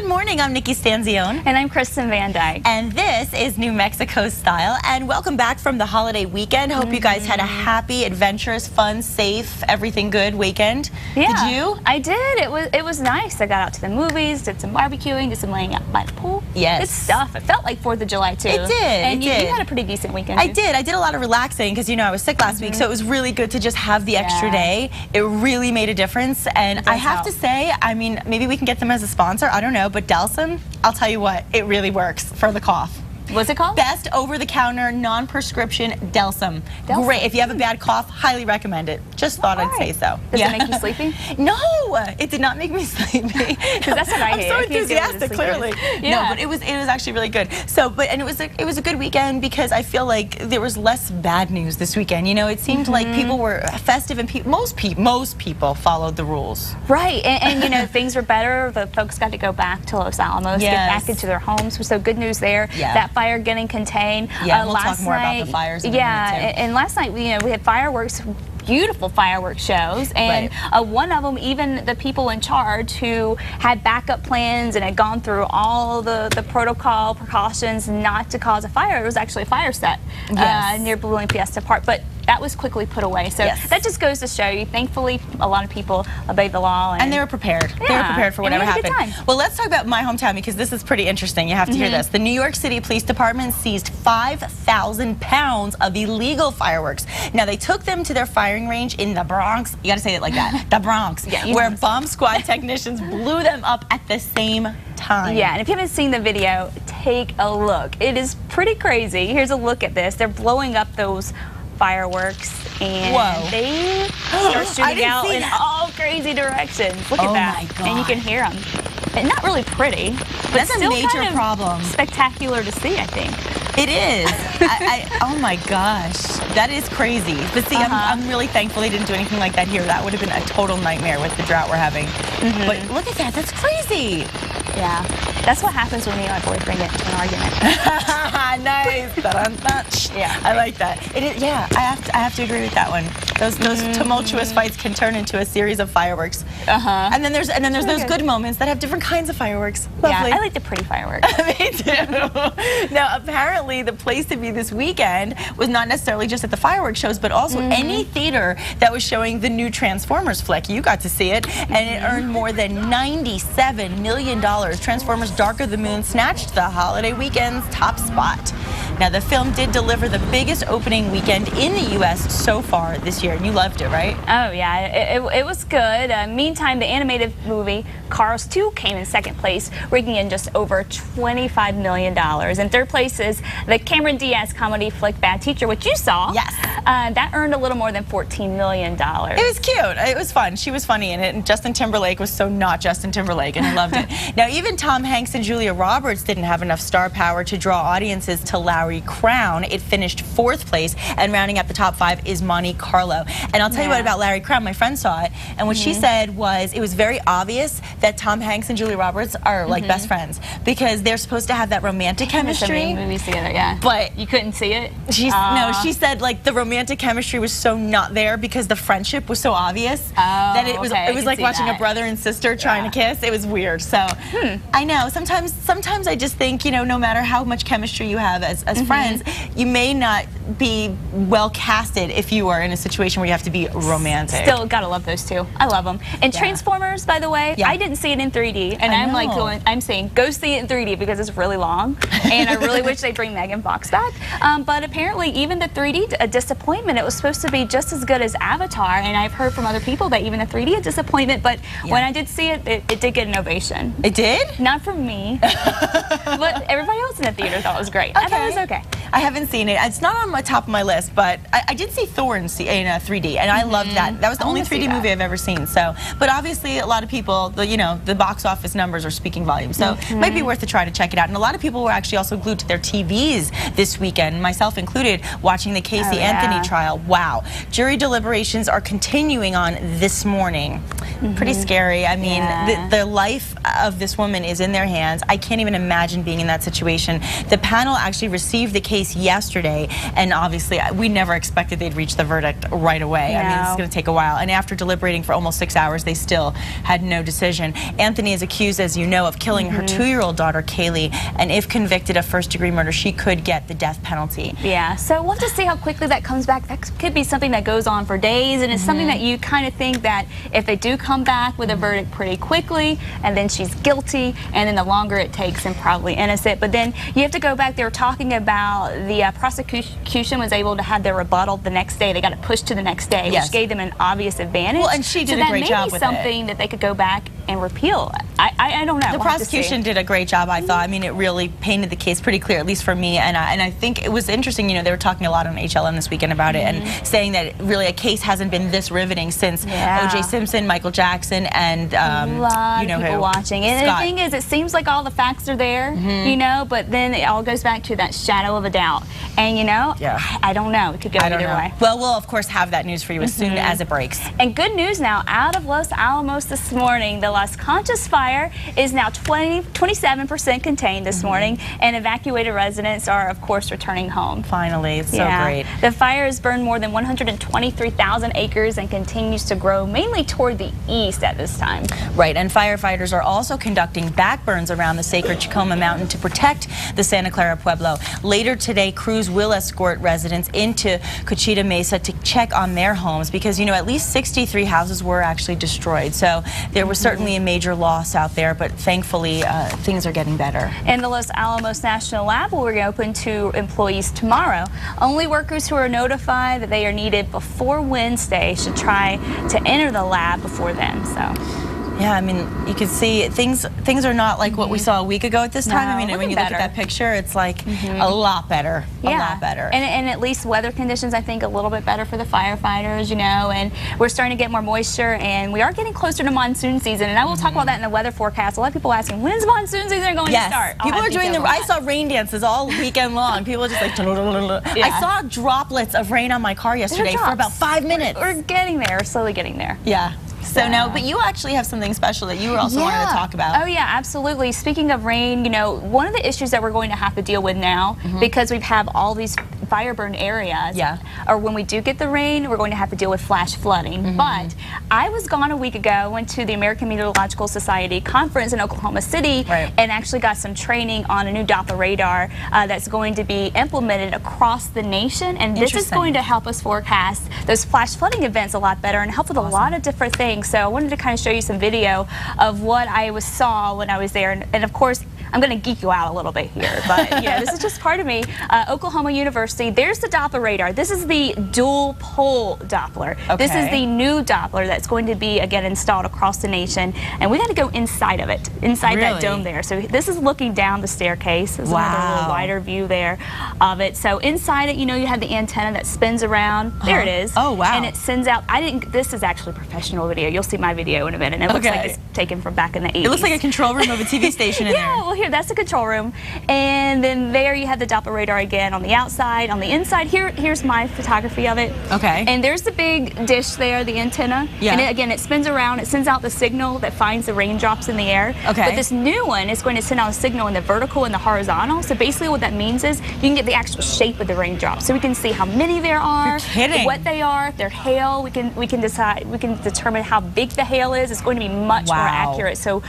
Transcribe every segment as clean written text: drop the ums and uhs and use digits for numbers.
Good morning, I'm Nikki Stanzione. And I'm Kristen Van Dyke. And this is New Mexico Style. And welcome back from the holiday weekend. Hope you guys had a happy, adventurous, fun, safe, everything good weekend. Yeah, did you? I did. It was nice. I got out to the movies, did some barbecuing, did some laying out by the pool. Yes. Good stuff. It felt like 4th of July, too. It did. And it you did. had a pretty decent weekend, I too. did. I did a lot of relaxing because, you know, I was sick last week. So it was really good to just have the extra day. It really made a difference. And I have to say, I mean, maybe we can get them as a sponsor. I don't know. But Delsum, I'll tell you what, it really works for the cough. What's it called? Best over-the-counter, non-prescription Delsum. Great. If you have a bad cough, highly recommend it. Just thought I'd say so. Does it make you sleepy? No, it did not make me sleepy. Because that's what I hate. I'm so enthusiastic, clearly. Yeah. No, but it was actually really good. So, and it was a good weekend because I feel like there was less bad news this weekend. You know, it seemed like people were festive and most people followed the rules. Right, and you know, things were better. The folks got to go back to Los Alamos, get back into their homes. So good news there. Yeah. That fire getting contained. Yeah, we'll talk more about the fires in a minute, too. And last night we had fireworks. Beautiful fireworks shows, and one of them, even the people in charge who had backup plans and had gone through all the protocol precautions not to cause a fire. It was actually a fire set near Blue Lane Fiesta Park, but that was quickly put away. So that just goes to show you, thankfully, a lot of people obeyed the law. And they were prepared. They were prepared for whatever happened. Well, let's talk about my hometown because this is pretty interesting. You have to hear this. The New York City Police Department seized 5,000 pounds of illegal fireworks. Now, they took them to their firing range in the Bronx. You got to say it like that. The Bronx. Where bomb squad technicians blew them up at the same time. Yeah, and if you haven't seen the video, take a look. It is pretty crazy. Here's a look at this. They're blowing up those fireworks, and they start shooting out in all crazy directions. Look at that. My God. And you can hear them. And not really pretty, but that's still a major kind of problem. Spectacular to see, I think. It is. Oh my gosh, that is crazy. But see, I'm really thankful they didn't do anything like that here. That would have been a total nightmare with the drought we're having. But look at that, that's crazy. Yeah, that's what happens when me and my boyfriend get into an argument. Nice. Yeah, I like that. Yeah, I have to agree with that one. Those tumultuous fights can turn into a series of fireworks. And then there's those good moments that have different kinds of fireworks. Lovely. Yeah, I like the pretty fireworks. Me too. Now, apparently, the place to be this weekend was not necessarily just at the fireworks shows, but also any theater that was showing the new Transformers flick. You got to see it, and it earned more than $97 million. Transformers Dark of the Moon snatched the holiday weekend's top spot. Now, the film did deliver the biggest opening weekend in the U.S. so far this year, and you loved it, right? Oh, yeah, it was good. Meantime, the animated movie Cars 2 came in second place, raking in just over $25 million. In third place is the Cameron Diaz comedy flick Bad Teacher, which you saw. Yes. That earned a little more than $14 million. It was cute. It was fun. She was funny in it, and Justin Timberlake was so not Justin Timberlake, and I loved it. Now, even Tom Hanks and Julia Roberts didn't have enough star power to draw audiences to Larry Crown. It finished 4th place, and rounding out the top 5 is Monte Carlo. And I'll tell you what about Larry Crown. My friend saw it, and what she said was it was very obvious that Tom Hanks and Julia Roberts are like best friends because they're supposed to have that romantic chemistry. Movies together, yeah. But you couldn't see it. No, she said like the romantic chemistry was so not there because the friendship was so obvious that it was like watching a brother and sister trying to kiss. It was weird. So I know sometimes I just think, you know, no matter how much chemistry you have as friends, you may not be well casted if you are in a situation where you have to be romantic. Still gotta love those two. I love them. And Transformers, by the way, I didn't see it in 3D, and I'm saying go see it in 3D because it's really long, and I really wish they'd bring Megan Fox back. But apparently, even the 3D a disappointment. It was supposed to be just as good as Avatar, and I've heard from other people that even the 3D a disappointment. But when I did see it, it did get an ovation. It did? Not from me, but everybody else in the theater thought it was great. I thought it was okay. I haven't seen it. It's not on my top of my list, but I did see Thor in 3D, and I loved that. That was the only 3D movie I've ever seen. So, but obviously, a lot of people, the box office numbers are speaking volumes. So, it might be worth a try to check it out. And a lot of people were actually also glued to their TVs this weekend, myself included, watching the Casey Anthony trial. Wow, jury deliberations are continuing on this morning. Pretty scary. I mean, the life of this woman is in their hands. I can't even imagine being in that situation. The panel actually received the case yesterday, and And obviously, we never expected they'd reach the verdict right away. I mean, it's going to take a while. And after deliberating for almost 6 hours, they still had no decision. Anthony is accused, as you know, of killing her 2-year-old daughter, Kaylee. And if convicted of first-degree murder, she could get the death penalty. Yeah, so we'll have to see how quickly that comes back. That could be something that goes on for days, and it's something that you kind of think that if they do come back with a verdict pretty quickly, and then she's guilty, and then the longer it takes, and probably innocent. But then you have to go back. They were talking about the prosecution was able to have their rebuttal the next day. They got it pushed to the next day, which gave them an obvious advantage. Well, and she did a great job with it. So that may be something that they could go back and repeal. I don't know. The prosecution did a great job, I thought. I mean, it really painted the case pretty clear, at least for me. And I think it was interesting, you know, they were talking a lot on HLN this weekend about it and saying that really a case hasn't been this riveting since O.J. Simpson, Michael Jackson, and a lot of people watching. And the thing is, it seems like all the facts are there, you know, but then it all goes back to that shadow of a doubt. And, you know, I don't know. It could go either way. Well, we'll, of course, have that news for you as soon as it breaks. And good news now, out of Los Alamos this morning, the Las Conchas fire is now 27% contained this morning, and evacuated residents are, of course, returning home. Finally, it's so great. The fire has burned more than 123,000 acres and continues to grow, mainly toward the east at this time. Right, and firefighters are also conducting backburns around the sacred Chicoma Mountain to protect the Santa Clara Pueblo. Later today, crews will escort residents into Cochita Mesa to check on their homes because, you know, at least 63 houses were actually destroyed. So there was certainly a major loss out there, but thankfully things are getting better. And the Los Alamos National Lab will reopen to employees tomorrow. Only workers who are notified that they are needed before Wednesday should try to enter the lab before then. So. Yeah, I mean, you can see things are not like what we saw a week ago at this time. I mean, when you look at that picture, it's like a lot better, a lot better. And at least weather conditions, I think, a little bit better for the firefighters, you know, and we're starting to get more moisture, and we are getting closer to monsoon season, and I will talk about that in the weather forecast. A lot of people asking, when's monsoon season going to start? People are doing I saw rain dances all weekend long. People are just like, I saw droplets of rain on my car yesterday for about 5 minutes. We're getting there, slowly getting there. Yeah. So now, but you actually have something special that you also wanted to talk about. Oh yeah, absolutely. Speaking of rain, you know, one of the issues that we're going to have to deal with now, because we have all these fire burned areas, or when we do get the rain, we're going to have to deal with flash flooding. But I was gone a week ago, went to the American Meteorological Society conference in Oklahoma City, and actually got some training on a new Doppler radar that's going to be implemented across the nation, and this is going to help us forecast those flash flooding events a lot better and help with a lot of different things. So I wanted to kind of show you some video of what I saw when I was there, and of course I'm going to geek you out a little bit here, but yeah, this is just part of me. Oklahoma University, there's the Doppler radar. This is the dual pole Doppler. This is the new Doppler that's going to be again installed across the nation, and we got to go inside of it, inside that dome there. So this is looking down the staircase. There's another little wider view there of it. So inside it, you know, you have the antenna that spins around. There it is. Oh wow! And it sends out. This is actually professional video. You'll see my video in a minute. It looks like it's taken from back in the 80s. It looks like a control room of a TV station in there. Well, here, that's the control room. And then there you have the Doppler radar again on the outside. On the inside, here's my photography of it. Okay. And there's the big dish there, the antenna. Yeah. And again, it spins around. It sends out the signal that finds the raindrops in the air. Okay. But this new one is going to send out a signal in the vertical and the horizontal. So basically what that means is you can get the actual shape of the raindrops. So we can see how many there are. You're kidding. What they are. If they're hail, we can determine how big the hail is. It's going to be much more accurate. So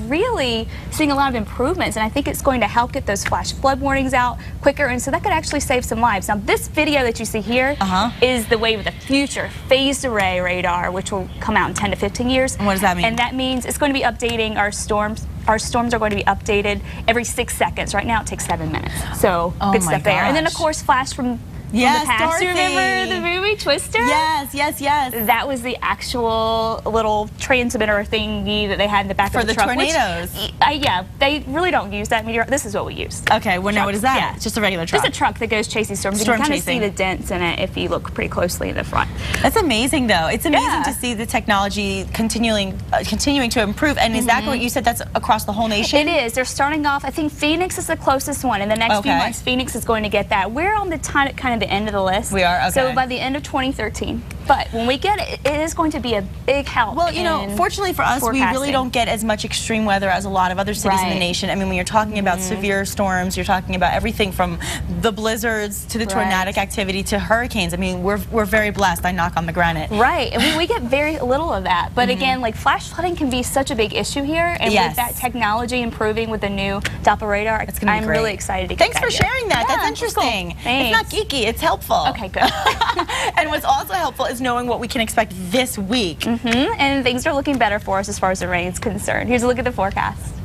really seeing a lot of improvements, and I think it's going to help get those flash flood warnings out quicker, and so that could actually save some lives. Now this video that you see here is the wave of the future phased array radar, which will come out in 10 to 15 years. And what does that mean? And that means it's going to be updating our storms. Our storms are going to be updated every 6 seconds. Right now it takes 7 minutes. So good stuff there. And then of course flash from the past. You remember the movie Twister? Yes, yes, yes. That was the actual little transmitter thingy that they had in the back of the truck. For the tornadoes. Yeah, they really don't use that meteor. This is what we use. Okay, well now what is that? Yeah. It's just a regular truck. Just a truck that goes chasing storms. You can kind of see the dents in it if you look pretty closely in the front. That's amazing though. It's amazing to see the technology continuing to improve. And is that what you said, that's across the whole nation? It is. They're starting off, I think Phoenix is the closest one. In the next few months, Phoenix is going to get that. We're on the kind of the end of the list. We are, okay. So by the end of 2013, But when we get it, it is going to be a big help. Well, you know, fortunately for us, we really don't get as much extreme weather as a lot of other cities in the nation. I mean, when you're talking about severe storms, you're talking about everything from the blizzards to the tornadic activity to hurricanes. I mean, we're very blessed. I knock on the granite. Right, and we get very little of that. But again, like flash flooding can be such a big issue here, and with that technology improving with the new Doppler radar, I'm really excited to get Thanks for sharing that. That's interesting. It's not geeky. It's helpful. Okay, good. And what's also helpful is knowing what we can expect this week. And things are looking better for us as far as the rain is concerned. Here's a look at the forecast.